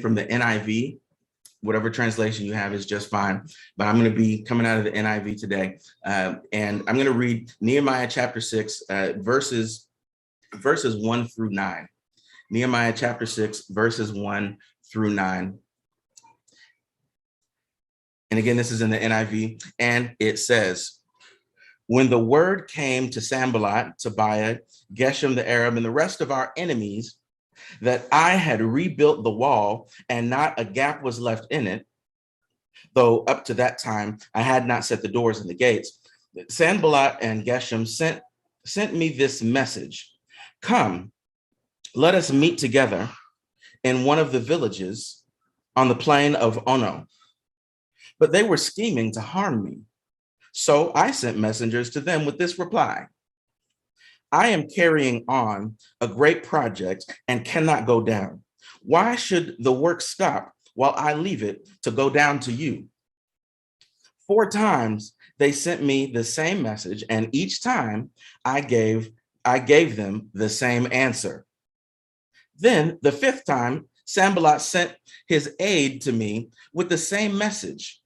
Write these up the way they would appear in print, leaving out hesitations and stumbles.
from the NIV. Whatever translation you have is just fine, but I'm going to be coming out of the NIV today. And I'm going to read Nehemiah chapter 6, verses 1 through 9. Nehemiah chapter 6, verses 1 through 9. And again, this is in the NIV, and it says, when the word came to Sanballat, Tobiah, Geshem the Arab, and the rest of our enemies, that I had rebuilt the wall and not a gap was left in it, though up to that time I had not set the doors and the gates, Sanballat and Geshem sent me this message. Come, let us meet together in one of the villages on the plain of Ono. But they were scheming to harm me. So I sent messengers to them with this reply. I am carrying on a great project and cannot go down. Why should the work stop while I leave it to go down to you? 4 times they sent me the same message, and each time I gave them the same answer. Then the 5th time, Sanballat sent his aide to me with the same message.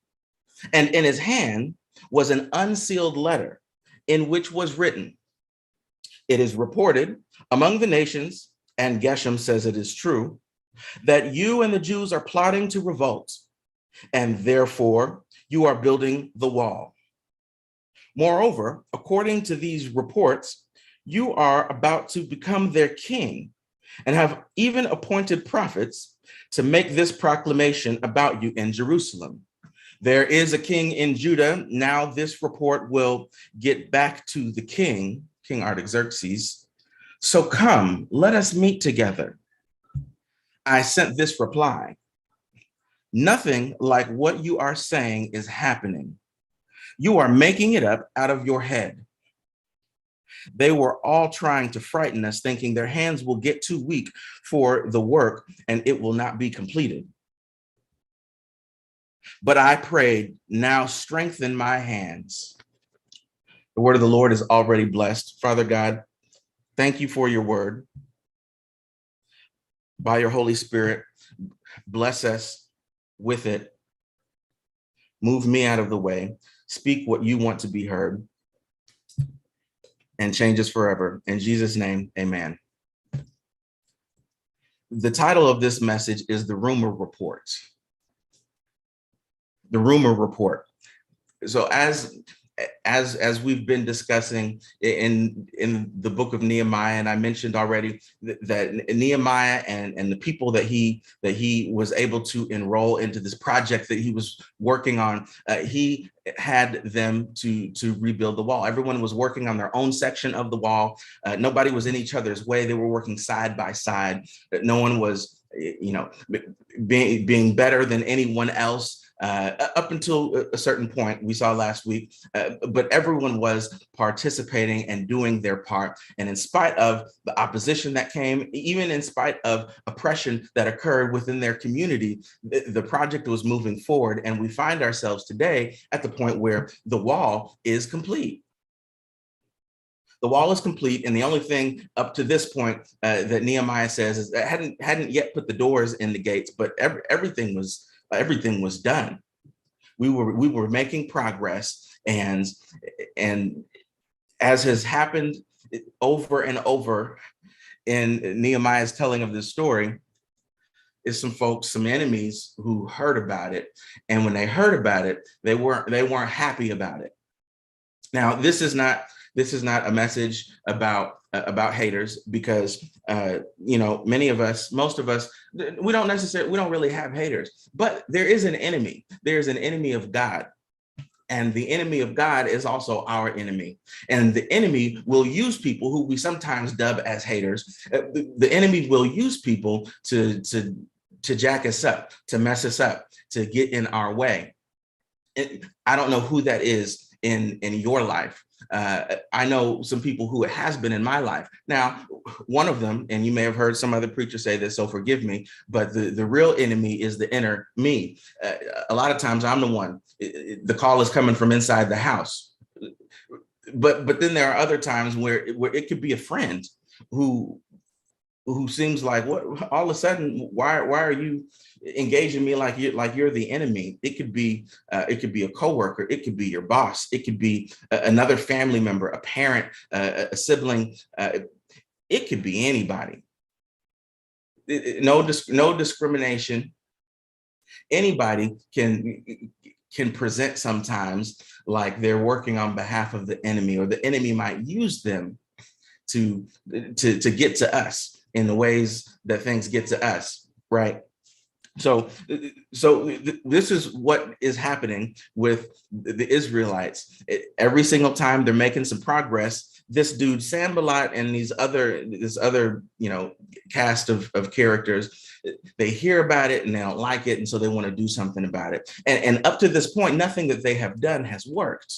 And in his hand was an unsealed letter in which was written, it is reported among the nations, and Geshem says it is true, that you and the Jews are plotting to revolt, and therefore you are building the wall. Moreover, according to these reports, you are about to become their king and have even appointed prophets to make this proclamation about you in Jerusalem. There is a king in Judah. Now this report will get back to the king, King Artaxerxes. So come, let us meet together. I sent this reply. Nothing like what you are saying is happening. You are making it up out of your head. They were all trying to frighten us, thinking their hands will get too weak for the work and it will not be completed. But I prayed, now strengthen my hands. The word of the Lord is already blessed. Father God, thank you for your word. By your Holy Spirit, bless us with it. Move me out of the way. Speak what you want to be heard and change us forever. In Jesus' name, amen. The title of this message is The Rumor Report. The rumor report. So as we've been discussing in the book of Nehemiah, and I mentioned already that Nehemiah and the people that he was able to enroll into this project that he was working on, he had them to rebuild the wall. Everyone was working on their own section of the wall. Nobody was in each other's way. They were working side by side. No one was, being better than anyone else. Up until a certain point we saw last week, but everyone was participating and doing their part. And in spite of the opposition that came, even in spite of oppression that occurred within their community, the project was moving forward. And we find ourselves today at the point where the wall is complete. The wall is complete, and the only thing up to this point that Nehemiah says is that hadn't yet put the doors in the gates, but everything was done. We were making progress, and as has happened over and over in Nehemiah's telling of this story, is some folks, some enemies who heard about it, and when they heard about it, they weren't happy about it. Now, this is not a message about haters, because many of us, most of us, we don't really have haters, but there is an enemy. There's an enemy of God, and the enemy of God is also our enemy. And the enemy will use people who we sometimes dub as haters. The enemy will use people to jack us up, to mess us up, to get in our way. I don't know who that is in your life. I know some people who it has been in my life. Now, one of them, and you may have heard some other preacher say this, so forgive me, but the real enemy is the inner me. A lot of times I'm the one. The call is coming from inside the house. But then there are other times where it could be a friend who who seems like, what, all of a sudden, why are you engaging me like you're the enemy? It could be a coworker, it could be your boss, it could be another family member, a parent, a sibling, it could be anybody. No discrimination. Anybody can present sometimes like they're working on behalf of the enemy, or the enemy might use them to get to us in the ways that things get to us, right? So this is what is happening with the Israelites. Every single time they're making some progress, this dude Sanballat and this other cast of characters, they hear about it and they don't like it, and so they want to do something about it. And up to this point, nothing that they have done has worked.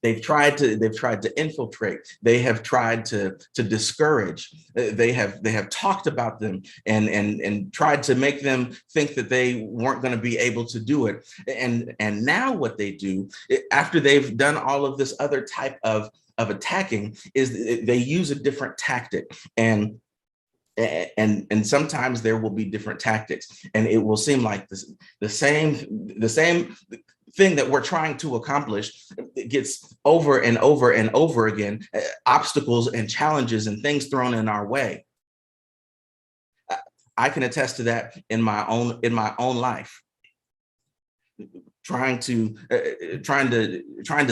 They've tried to infiltrate. They have tried to discourage. They have talked about them and tried to make them think that they weren't going to be able to do it. And now what they do after they've done all of this other type of attacking is they use a different tactic. And sometimes there will be different tactics, and it will seem like the same thing that we're trying to accomplish gets over and over and over again, obstacles and challenges and things thrown in our way. I can attest to that in my own life. Trying to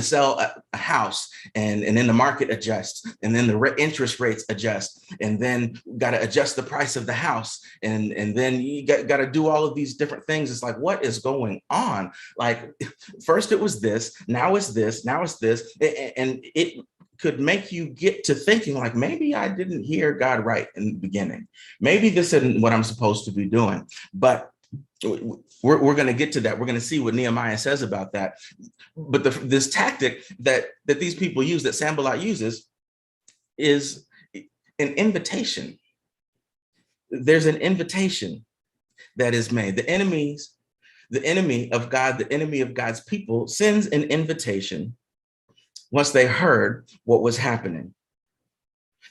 sell a house, and then the market adjusts, and then the interest rates adjust, and then got to adjust the price of the house, and then you got to do all of these different things. It's like, what is going on? Like, first it was this, now it's this, now it's this, and it could make you get to thinking like, maybe I didn't hear God right in the beginning. Maybe this isn't what I'm supposed to be doing. But we're going to get to that. We're going to see what Nehemiah says about that. But this tactic that these people use, that Sanballat uses, is an invitation. There's an invitation that is made. The enemy of God, the enemy of God's people, sends an invitation once they heard what was happening.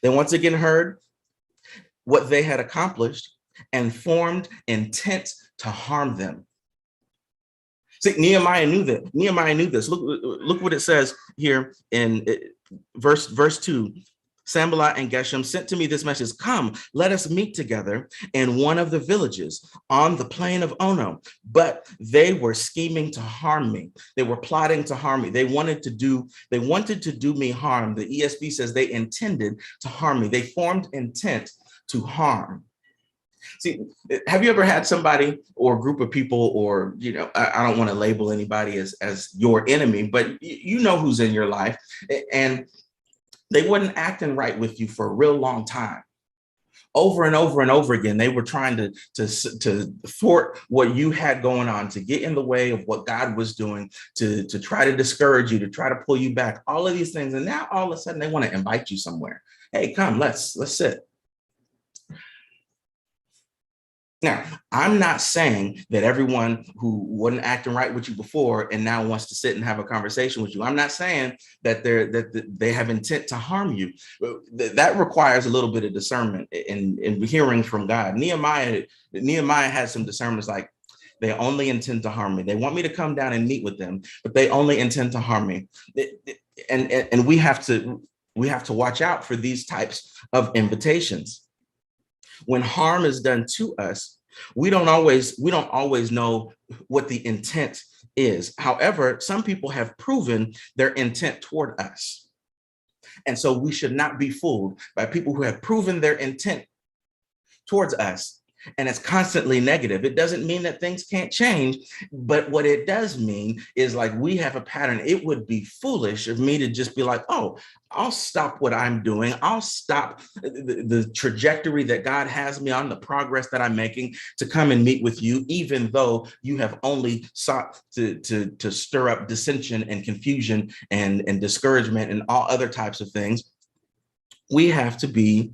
They once again heard what they had accomplished and formed intent to harm them. See, Nehemiah knew that. Nehemiah knew this. Look what it says here in verse 2. Sanballat and Geshem sent to me this message: come, let us meet together in one of the villages on the plain of Ono. But they were scheming to harm me. They were plotting to harm me. They wanted to do me harm. The ESV says they intended to harm me. They formed intent to harm. See, have you ever had somebody or a group of people, or, I don't want to label anybody as your enemy, but you know who's in your life, and they wasn't acting right with you for a real long time. Over and over and over again, they were trying to thwart what you had going on, to get in the way of what God was doing, to try to discourage you, to try to pull you back, all of these things. And now all of a sudden they want to invite you somewhere. Hey, come, let's sit. Now, I'm not saying that everyone who wasn't acting right with you before and now wants to sit and have a conversation with you, I'm not saying that they have intent to harm you. That requires a little bit of discernment and hearing from God. Nehemiah had some discernment. Like, they only intend to harm me. They want me to come down and meet with them, but they only intend to harm me. And we have to watch out for these types of invitations. When harm is done to us, we don't always know what the intent is. However, some people have proven their intent toward us. And so we should not be fooled by people who have proven their intent towards us, and it's constantly negative. It doesn't mean that things can't change, but what it does mean is, like, we have a pattern. It would be foolish of me to just be like, oh, I'll stop what I'm doing. I'll stop the trajectory that God has me on, the progress that I'm making, to come and meet with you, even though you have only sought to stir up dissension and confusion and discouragement and all other types of things. We have to be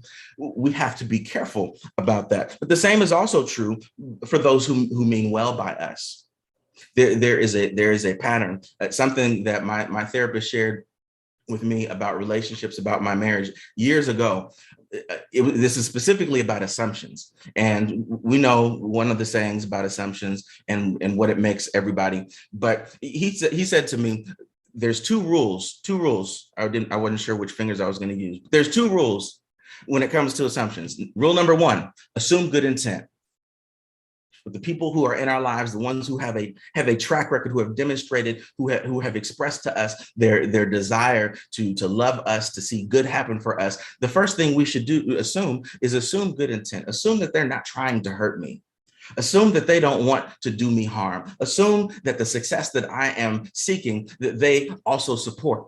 careful about that. But the same is also true for those who mean well by us. There is a pattern. Something that my therapist shared with me about relationships, about my marriage years ago. this is specifically about assumptions. And we know one of the sayings about assumptions and what it makes everybody. But he said to me, there's two rules. I wasn't sure which fingers I was going to use. There's two rules when it comes to assumptions. Rule number one, assume good intent. The people who are in our lives, the ones who have a track record, who have demonstrated, who have expressed to us their desire to love us, to see good happen for us. The first thing we should assume good intent. Assume that they're not trying to hurt me. Assume that they don't want to do me harm. Assume that the success that I am seeking, that they also support.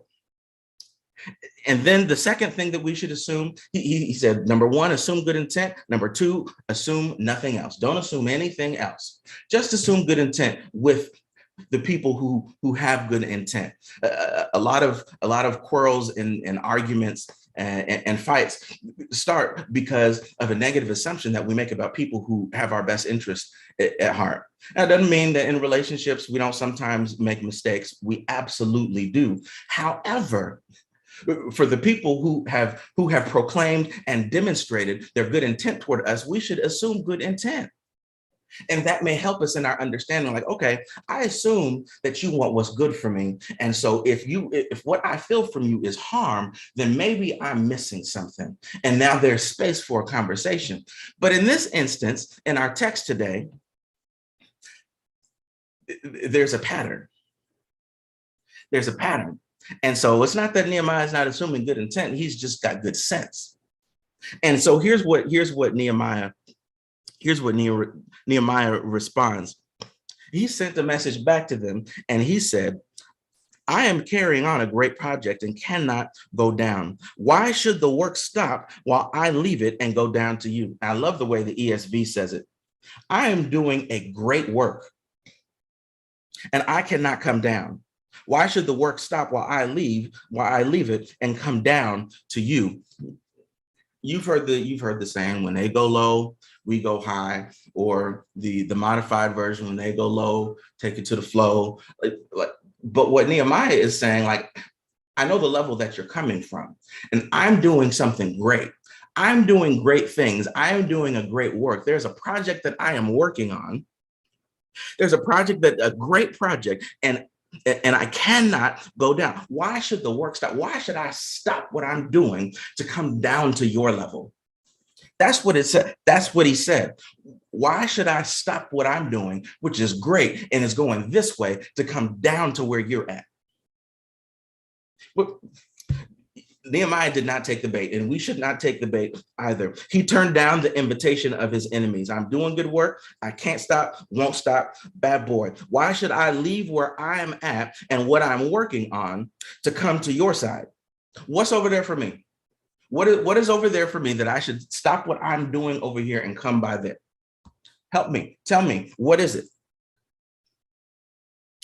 And then the second thing that we should assume, he said, number one, assume good intent. Number two, assume nothing else. Don't assume anything else. Just assume good intent with the people who have good intent. A lot of quarrels and arguments and fights start because of a negative assumption that we make about people who have our best interest at heart. That doesn't mean that in relationships we don't sometimes make mistakes. We absolutely do. However, for the people who have proclaimed and demonstrated their good intent toward us, we should assume good intent. And that may help us in our understanding, like, okay, I assume that you want what's good for me. And so if what I feel from you is harm, then maybe I'm missing something. And now there's space for a conversation. But in this instance, in our text today, there's a pattern. There's a pattern. And so it's not that Nehemiah is not assuming good intent. He's just got good sense. And so here's what Nehemiah responds. He sent a message back to them and he said, I am carrying on a great project and cannot go down. Why should the work stop while I leave it and go down to you? I love the way the ESV says it. I am doing a great work and I cannot come down. Why should the work stop while I leave it and come down to you? You've heard the saying, when they go low, we go high, or the modified version, when they go low, take it to the flow. But what Nehemiah is saying, like, I know the level that you're coming from, and I'm doing something great. I'm doing great things. I am doing a great work. There's a project that I am working on. There's a great project, and I cannot go down. Why should the work stop? Why should I stop what I'm doing to come down to your level? That's what it said. That's what he said. Why should I stop what I'm doing, which is great and is going this way, to come down to where you're at? But Nehemiah did not take the bait, and we should not take the bait either. He turned down the invitation of his enemies. I'm doing good work. I can't stop, won't stop, bad boy. Why should I leave where I am at and what I'm working on to come to your side? What's over there for me? What is over there for me that I should stop what I'm doing over here and come by there? Help me. Tell me, what is it?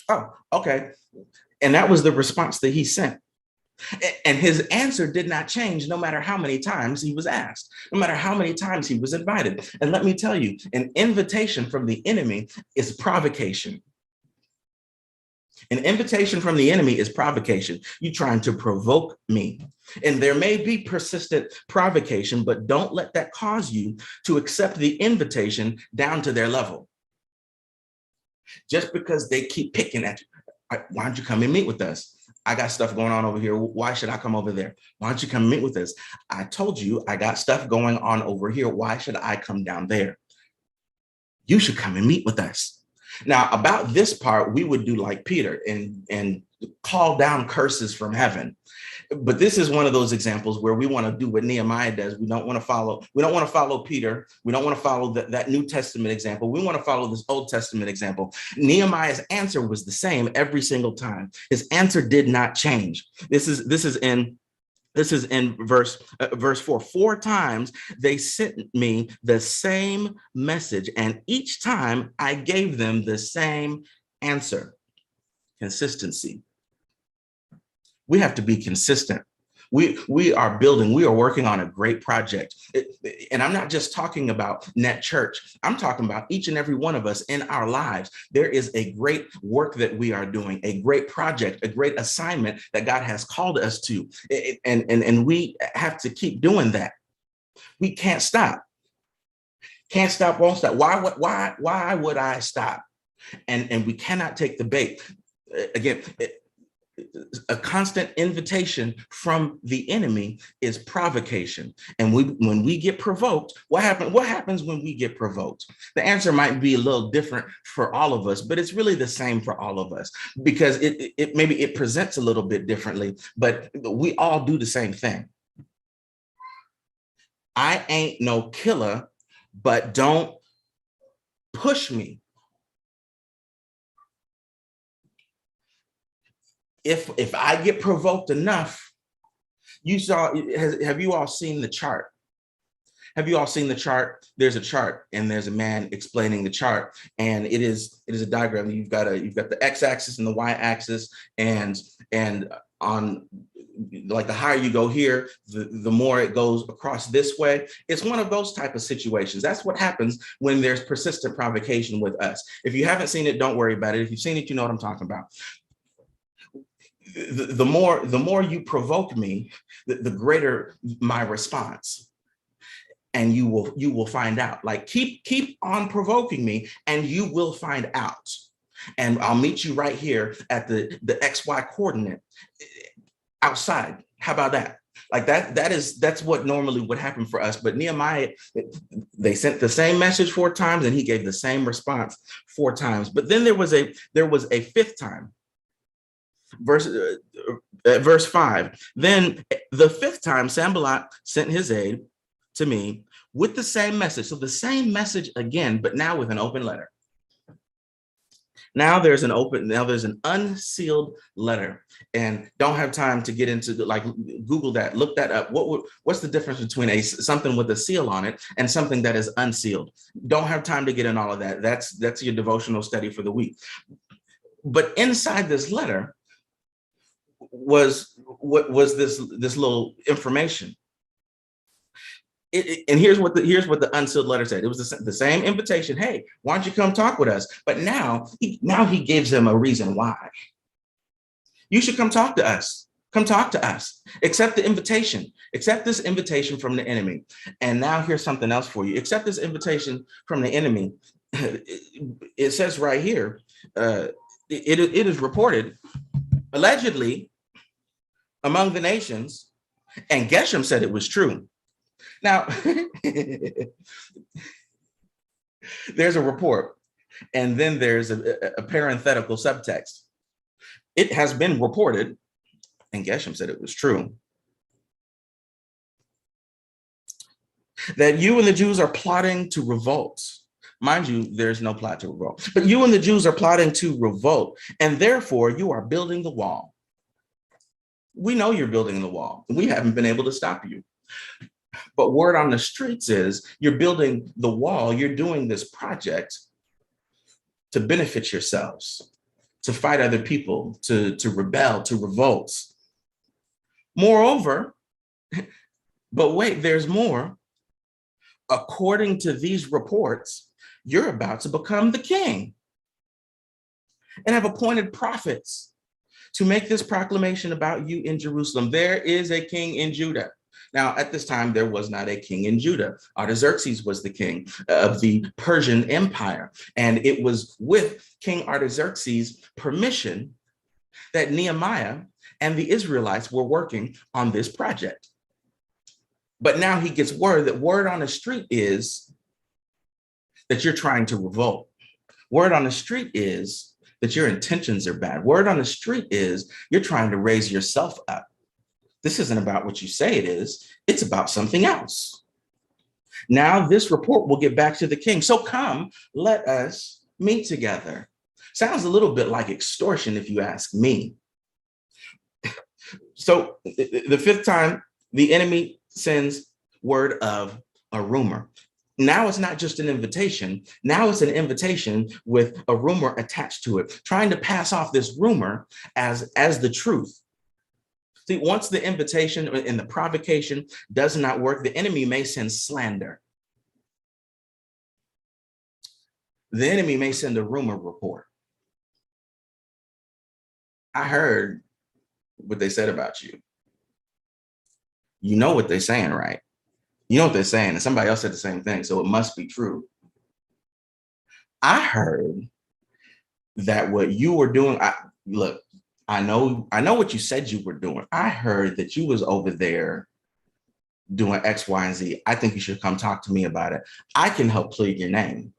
Oh, okay. And that was the response that he sent. And his answer did not change no matter how many times he was asked, no matter how many times he was invited. And let me tell you, an invitation from the enemy is provocation. An invitation from the enemy is provocation. You're trying to provoke me. And there may be persistent provocation, but don't let that cause you to accept the invitation down to their level. Just because they keep picking at you, why don't you come and meet with us? I got stuff going on over here. Why should I come over there? Why don't you come meet with us? I told you I got stuff going on over here. Why should I come down there? You should come and meet with us. Now, about this part, we would do like Peter and call down curses from heaven. But this is one of those examples where we want to do what Nehemiah does. We don't want to follow Peter. We don't want to follow that New Testament example. We want to follow this Old Testament example. Nehemiah's answer was the same every single time. His answer did not change. This is in verse 4. 4 times they sent me the same message, and each time I gave them the same answer. Consistency. We have to be consistent. We are working on a great project. And I'm not just talking about Net Church. I'm talking about each and every one of us in our lives. There is a great work that we are doing, a great project, a great assignment that God has called us to. And we have to keep doing that. We can't stop. Can't stop, won't stop. Why would I stop? And we cannot take the bait. Again, a constant invitation from the enemy is provocation. And when we get provoked, what happens when we get provoked? The answer might be a little different for all of us, but it's really the same for all of us, because it maybe it presents a little bit differently, but we all do the same thing. I ain't no killer, but don't push me. If I get provoked enough, have you all seen the chart? Have you all seen the chart? There's a chart, and there's a man explaining the chart, and it is a diagram. You've got the x-axis and the y-axis, and on, like, the higher you go here, the more it goes across this way. It's one of those type of situations. That's what happens when there's persistent provocation with us. If you haven't seen it, don't worry about it. If you've seen it, you know what I'm talking about. The more you provoke me, the greater my response. And you will find out. Like, keep on provoking me, and you will find out. And I'll meet you right here at the XY coordinate outside. How about that? Like that's what normally would happen for us. But Nehemiah, they sent the same message 4 times, and he gave the same response 4 times. But then there was a fifth time. Verse 5. Then the 5th time, Sanballat sent his aide to me with the same message. So the same message again, but now with an open letter. Now there's an unsealed letter, and don't have time to get into, like, Google that, look that up. What's the difference between something with a seal on it and something that is unsealed? Don't have time to get in all of that. That's your devotional study for the week. But inside this letter was this little information. And here's what the unsealed letter said. It was the same invitation. Hey, why don't you come talk with us? But now he gives them a reason why. You should come talk to us. Come talk to us. Accept the invitation. Accept this invitation from the enemy. And now here's something else for you. Accept this invitation from the enemy. It says right here, it is reported, allegedly, among the nations, and Geshem said it was true. Now, there's a report, and then there's a parenthetical subtext. It has been reported, and Geshem said it was true, that you and the Jews are plotting to revolt. Mind you, there's no plot to revolt, but you and the Jews are plotting to revolt, and therefore you are building the wall. We know you're building the wall. We haven't been able to stop you. But word on the streets is you're building the wall. You're doing this project to benefit yourselves, to fight other people, to rebel, to revolt. Moreover, but wait, there's more. According to these reports, you're about to become the king and have appointed prophets to make this proclamation about you in Jerusalem. There is a king in Judah. Now, at this time, there was not a king in Judah. Artaxerxes was the king of the Persian Empire. And it was with King Artaxerxes' permission that Nehemiah and the Israelites were working on this project. But now he gets word on the street is that you're trying to revolt. Word on the street is that your intentions are bad. Word on the street is you're trying to raise yourself up. This isn't about what you say it is. It's about something else. Now this report will get back to the king. So come, let us meet together. Sounds a little bit like extortion, if you ask me. So the 5th time, the enemy sends word of a rumor. Now it's not just an invitation. Now it's an invitation with a rumor attached to it, trying to pass off this rumor as the truth. See, once the invitation and the provocation does not work, the enemy may send slander. The enemy may send a rumor report. I heard what they said about you. You know what they're saying, right? You know what they're saying, and somebody else said the same thing, so it must be true. I heard that what you were doing, look, I know what you said you were doing. I heard that you was over there doing X, Y, and Z. I think you should come talk to me about it. I can help clear your name.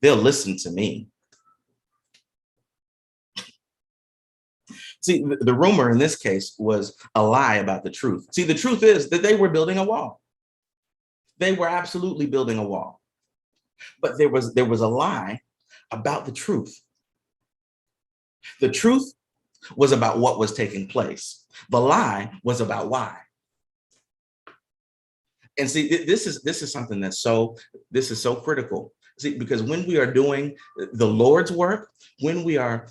They'll listen to me. See, the rumor in this case was a lie about the truth. See, the truth is that they were building a wall. They were absolutely building a wall. But there was a lie about the truth. The truth was about what was taking place. The lie was about why. And see, this is something this is so critical. See, because when we are doing the Lord's work, when we are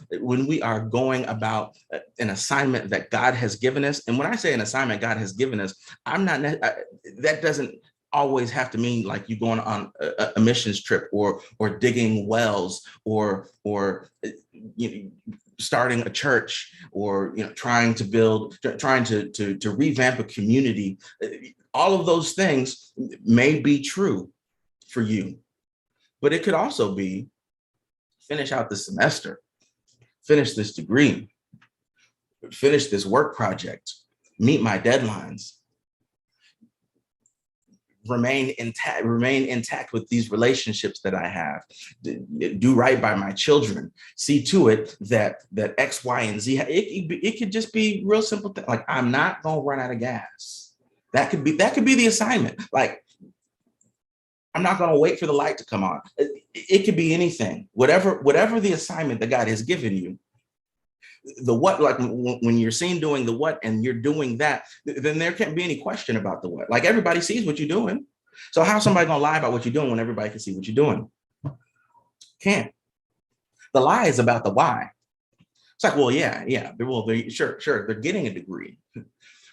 going about an assignment that God has given us, and when I say an assignment God has given us, that doesn't always have to mean like you going on a missions trip or digging wells or starting a church or trying to revamp a community. All of those things may be true for you, but it could also be finish out the semester, finish this degree, finish this work project, meet my deadlines, remain intact with these relationships that I have, do right by my children, see to it that X, Y, and Z. It could just be real simple thing, like I'm not gonna run out of gas. That could be the assignment. Like I'm not going to wait for the light to come on. It could be anything, whatever the assignment that God has given you. The what, like when you're seen doing the what and you're doing that, then there can't be any question about the what. Like everybody sees what you're doing. So how's somebody going to lie about what you're doing when everybody can see what you're doing? Can't. The lie is about the why. It's like, well, yeah. Sure, they're getting a degree.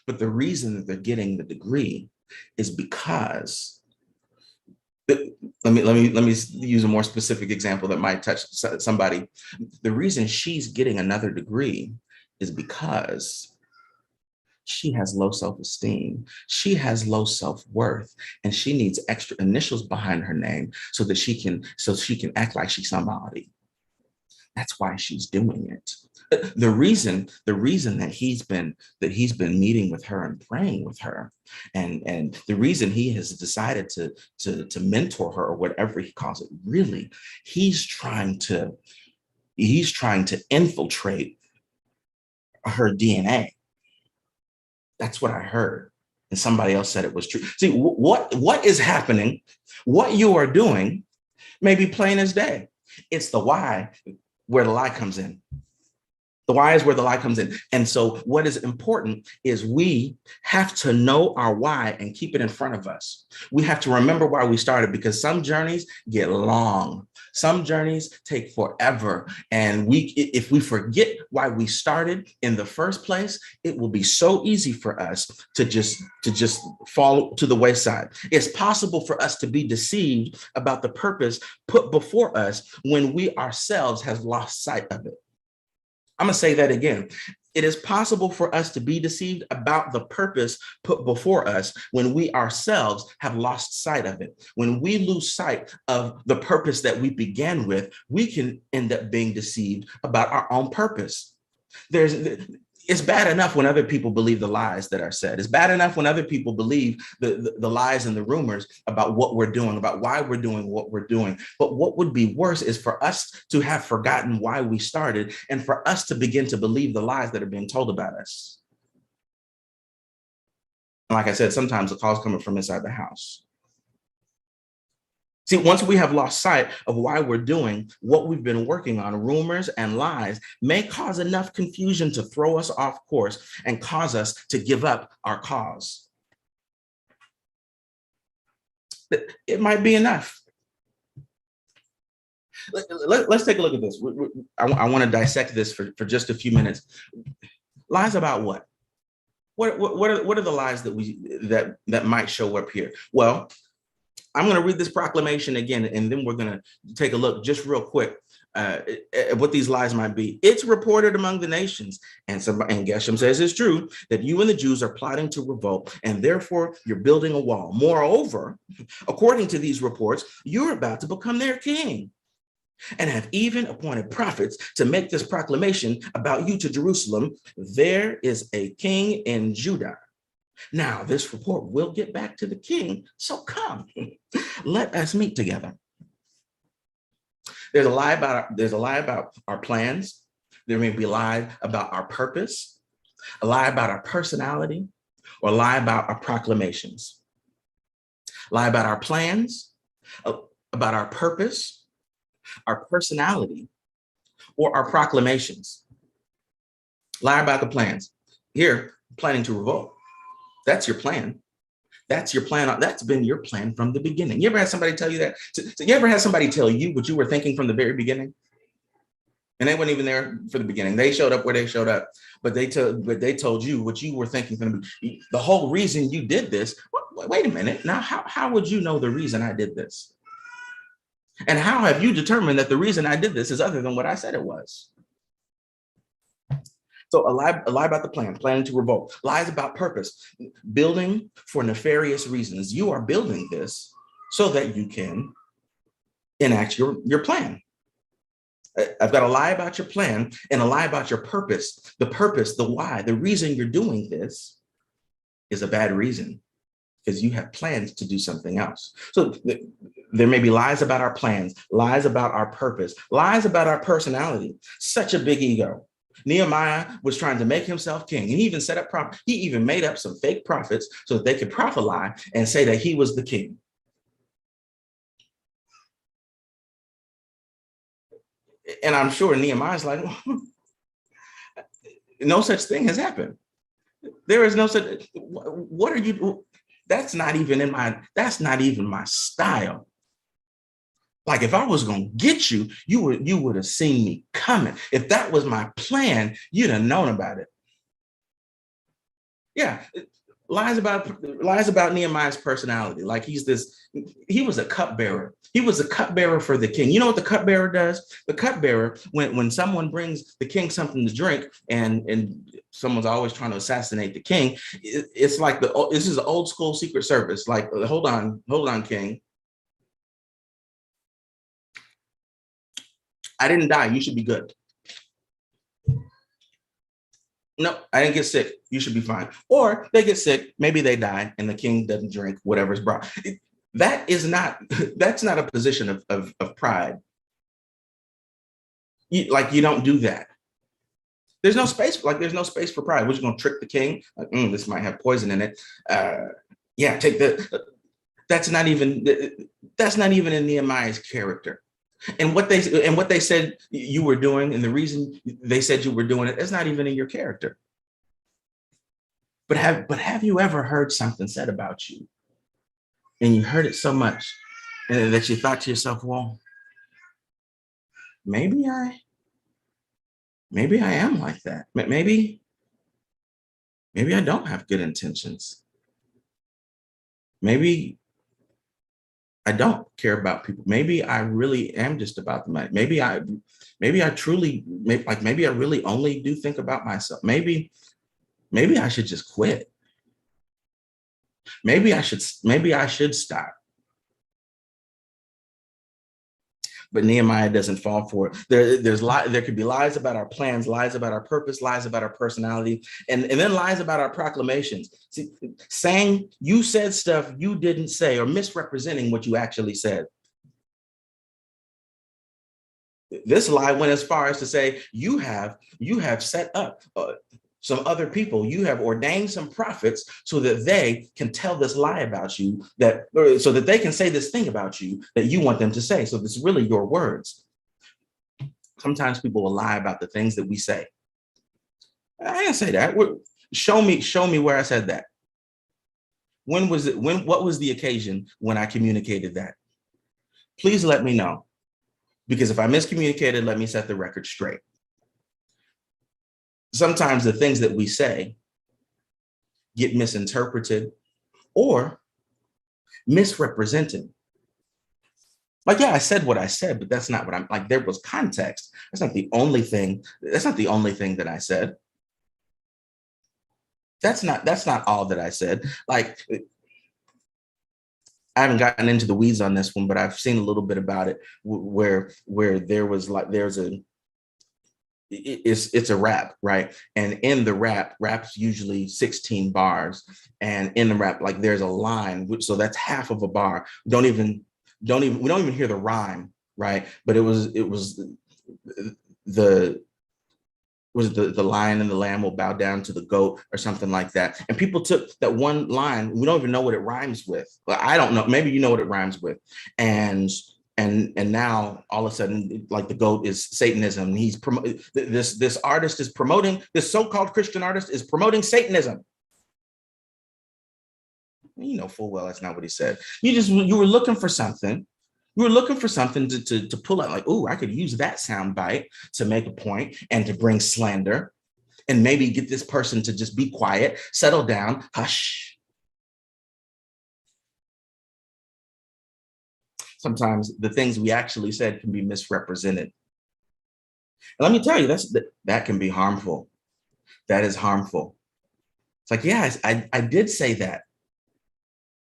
But the reason that they're getting the degree is because let me use a more specific example that might touch somebody. The reason she's getting another degree is because she has low self-esteem. She has low self-worth, and she needs extra initials behind her name so she can act like she's somebody. That's why she's doing it. The reason that he's been meeting with her and praying with her, and the reason he has decided to mentor her or whatever he calls it, really, he's trying to infiltrate her DNA. That's what I heard, and somebody else said it was true. See, what is happening, what you are doing, may be plain as day. It's the why where the lie comes in. The why is where the lie comes in. And so what is important is we have to know our why and keep it in front of us. We have to remember why we started, because some journeys get long. Some journeys take forever. And if we forget why we started in the first place, it will be so easy for us to just fall to the wayside. It's possible for us to be deceived about the purpose put before us when we ourselves have lost sight of it. I'm going to say that again. It is possible for us to be deceived about the purpose put before us when we ourselves have lost sight of it. When we lose sight of the purpose that we began with, we can end up being deceived about our own purpose. It's bad enough when other people believe the lies that are said. It's bad enough when other people believe the lies and the rumors about what we're doing, about why we're doing what we're doing. But what would be worse is for us to have forgotten why we started and for us to begin to believe the lies that are being told about us. And like I said, sometimes the call's coming from inside the house. See, once we have lost sight of why we're doing what we've been working on, rumors and lies may cause enough confusion to throw us off course and cause us to give up our cause. It might be enough. Let's take a look at this. I want to dissect this for just a few minutes. Lies about what? What are the lies that might show up here? Well, I'm going to read this proclamation again, and then we're going to take a look just real quick at what these lies might be. It's reported among the nations, and Geshem says it's true, that you and the Jews are plotting to revolt, and therefore you're building a wall. Moreover, according to these reports, you're about to become their king, and have even appointed prophets to make this proclamation about you to Jerusalem. There is a king in Judah. Now, this report will get back to the king, so come, let us meet together. There's a lie about our plans. There may be a lie about our purpose, a lie about our personality, or a lie about our proclamations. Lie about our plans, about our purpose, our personality, or our proclamations. Lie about the plans. Here, planning to revolt. That's your plan. That's your plan. That's been your plan from the beginning. You ever had somebody tell you that? You ever had somebody tell you what you were thinking from the very beginning? And they weren't even there for the beginning. They showed up where they showed up, but they told you what you were thinking from the beginning. The whole reason you did this. Wait a minute. Now, how would you know the reason I did this? And how have you determined that the reason I did this is other than what I said it was? So a lie about the plan, planning to revolt. Lies about purpose, building for nefarious reasons. You are building this so that you can enact your plan. I've got a lie about your plan and a lie about your purpose. The purpose, the why, the reason you're doing this is a bad reason, because you have plans to do something else. So there may be lies about our plans, lies about our purpose, lies about our personality. Such a big ego. Nehemiah was trying to make himself king. And he even set up he even made up some fake prophets so that they could prophesy and say that he was the king. And I'm sure Nehemiah's like, no such thing has happened. There is no such, what are you, that's not even my style. Like, if I was going to get you, you would have seen me coming. If that was my plan, you'd have known about it. Yeah, lies about Nehemiah's personality. Like, he was a cupbearer. He was a cupbearer for the king. You know what the cupbearer does? The cupbearer, when someone brings the king something to drink, and someone's always trying to assassinate the king, it's like this is an old school Secret Service. Like, hold on, king. I didn't die. You should be good. No, I didn't get sick. You should be fine. Or they get sick. Maybe they die and the king doesn't drink whatever's brought. That's not a position of pride. You don't do that. There's no space for pride. We're just going to trick the king. Like, this might have poison in it. Yeah, take the. That's not even in Nehemiah's character. And what they said you were doing, and the reason they said you were doing it, is not even in your character. But have you ever heard something said about you, and you heard it so much that you thought to yourself, well, maybe I am like that. Maybe I don't have good intentions. Maybe I don't care about people. Maybe I really am just about the money. Maybe I really only do think about myself. Maybe I should just quit. Maybe I should stop. But Nehemiah doesn't fall for it. There could be lies about our plans, lies about our purpose, lies about our personality, and then lies about our proclamations. See, saying you said stuff you didn't say, or misrepresenting what you actually said. This lie went as far as to say you have set up some other people. You have ordained some prophets so that they can tell this lie about you, so that they can say this thing about you that you want them to say. So this is really your words. Sometimes people will lie about the things that we say. I didn't say that. Show me where I said that. When was it? What was the occasion when I communicated that? Please let me know. Because if I miscommunicated, let me set the record straight. Sometimes the things that we say get misinterpreted or misrepresented Like, yeah, I said what I said, but that's not what I'm like. There was context. That's not the only thing. That's not the only thing that I said. That's not all that I said. Like, I haven't gotten into the weeds on this one, but I've seen a little bit about it where there was like there's a it's a rap, right? And in the rap's usually 16 bars, and in the rap, like there's a line, so that's half of a bar. We don't even hear the rhyme, right? But it was the the lion and the lamb will bow down to the goat or something like that. And people took that one line, we don't even know what it rhymes with. But I don't know, maybe you know what it rhymes with. And and now all of a sudden, like the goat is Satanism. This artist is promoting, this so-called Christian artist is promoting Satanism. You know full well that's not what he said. You were looking for something. You were looking for something to pull out, like, oh, I could use that sound bite to make a point and to bring slander and maybe get this person to just be quiet, settle down, hush. Sometimes the things we actually said can be misrepresented. And let me tell you, that can be harmful. That is harmful. It's like, yeah, I did say that,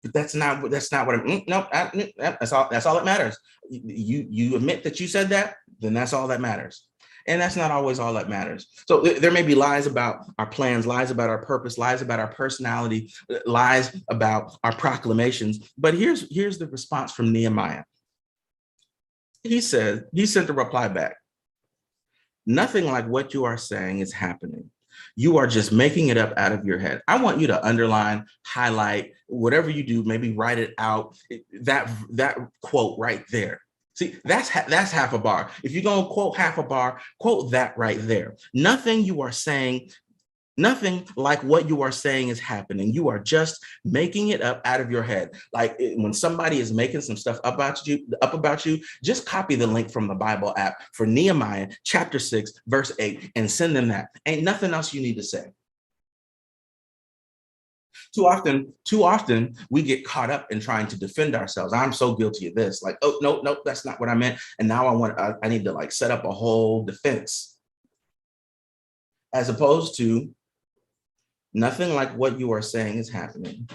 but that's not what I'm. Nope, that's all that matters. You admit that you said that, then that's all that matters. And that's not always all that matters. So there may be lies about our plans, lies about our purpose, lies about our personality, lies about our proclamations. But here's the response from Nehemiah. He sent a reply back. Nothing like what you are saying is happening. You are just making it up out of your head. I want you to underline, highlight, whatever you do, maybe write it out. That quote right there. See, that's half a bar. If you're going to quote half a bar, quote that right there. Nothing like what you are saying is happening. You are just making it up out of your head. Like when somebody is making some stuff up about you, just copy the link from the Bible app for Nehemiah chapter 6, verse 8, and send them that. Ain't nothing else you need to say. Too often we get caught up in trying to defend ourselves. I'm so guilty of this. Like, oh, no, that's not what I meant. And now I need to like set up a whole defense, as opposed to nothing like what you are saying is happening.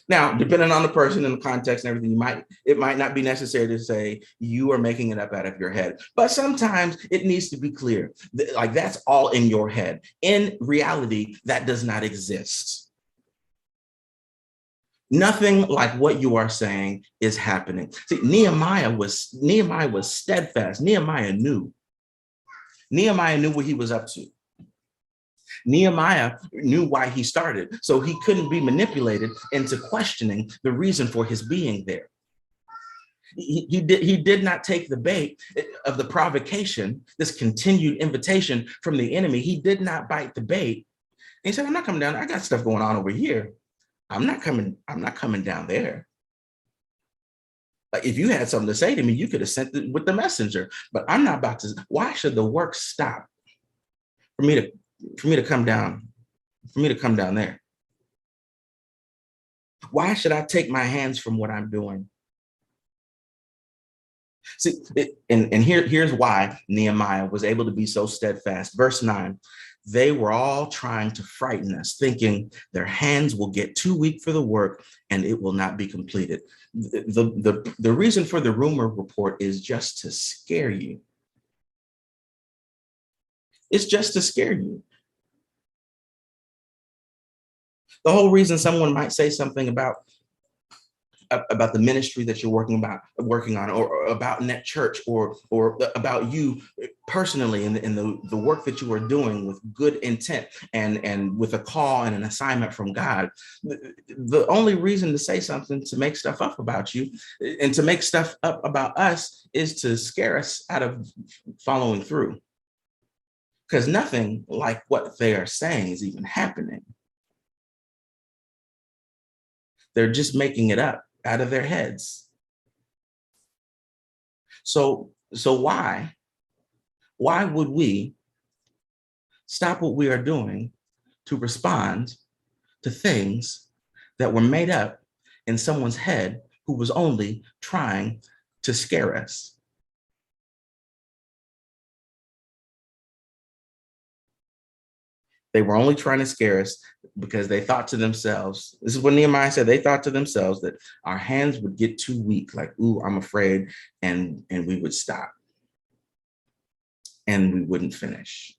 Now, depending on the person and the context and everything, it might not be necessary to say you are making it up out of your head. But sometimes it needs to be clear. Like that's all in your head. In reality, that does not exist. Nothing like what you are saying is happening. See, Nehemiah was steadfast. Nehemiah knew what he was up to. Nehemiah knew why he started, so he couldn't be manipulated into questioning the reason for his being there. He did not take the bait of the provocation, this continued invitation from the enemy. He did not bite the bait. And he said, I'm not coming down. I got stuff going on over here. I'm not coming down there. Like if you had something to say to me, you could have sent it with the messenger, but I'm not about to. Why should the work stop for me to come down, there? Why should I take my hands from what I'm doing? See, here's why Nehemiah was able to be so steadfast. Verse 9, they were all trying to frighten us, thinking their hands will get too weak for the work and it will not be completed. The reason for the rumor report is just to scare you. It's just to scare you. The whole reason someone might say something about the ministry that you're working on, or about Net Church, or about you personally and the work that you are doing with good intent and with a call and an assignment from God. The only reason to say something, to make stuff up about you and to make stuff up about us, is to scare us out of following through. Because nothing like what they are saying is even happening. They're just making it up out of their heads. So why would we stop what we are doing to respond to things that were made up in someone's head who was only trying to scare us. They were only trying to scare us because they thought to themselves, this is what Nehemiah said, they thought to themselves that our hands would get too weak, like, ooh, I'm afraid, and we would stop and we wouldn't finish.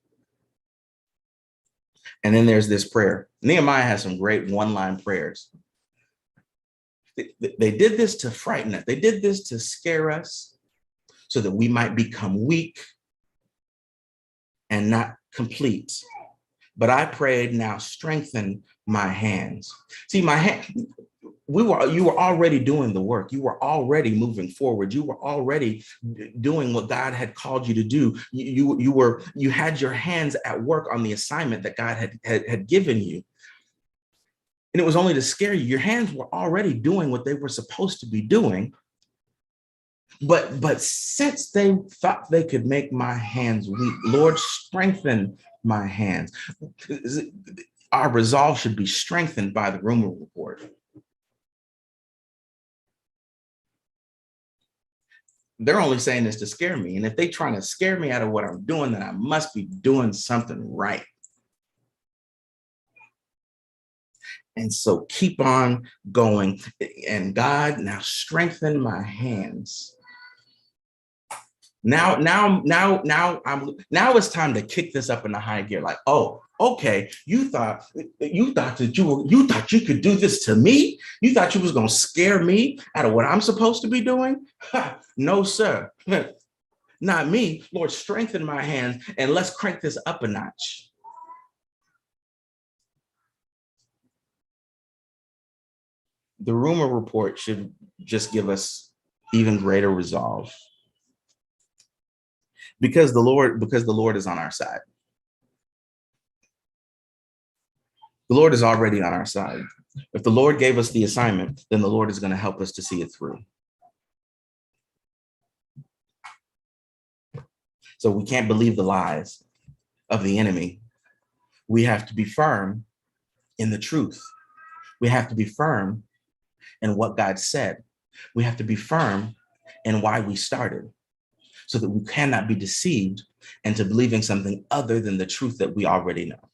And then there's this prayer. Nehemiah has some great one-line prayers. They did this to frighten us. They did this to scare us so that we might become weak and not complete. But I prayed, now strengthen my hands. See, my hand, you were already doing the work. You were already moving forward. You were already doing what God had called you to do. You had your hands at work on the assignment that God had given you. And it was only to scare you. Your hands were already doing what they were supposed to be doing. But since they thought they could make my hands weak, Lord, strengthen my hands. Our resolve should be strengthened by the rumor report. They're only saying this to scare me. And if they're trying to scare me out of what I'm doing, then I must be doing something right. And so keep on going. And God, now strengthen my hands. Now it's time to kick this up in the high gear. Like, oh, okay, you thought you thought you could do this to me? You thought you was gonna scare me out of what I'm supposed to be doing? No, sir. Not me. Lord, strengthen my hands and let's crank this up a notch. The rumor report should just give us even greater resolve. Because the Lord is on our side. The Lord is already on our side. If the Lord gave us the assignment, then the Lord is going to help us to see it through. So we can't believe the lies of the enemy. We have to be firm in the truth. We have to be firm in what God said. We have to be firm in why we started, so that we cannot be deceived into believing something other than the truth that we already know.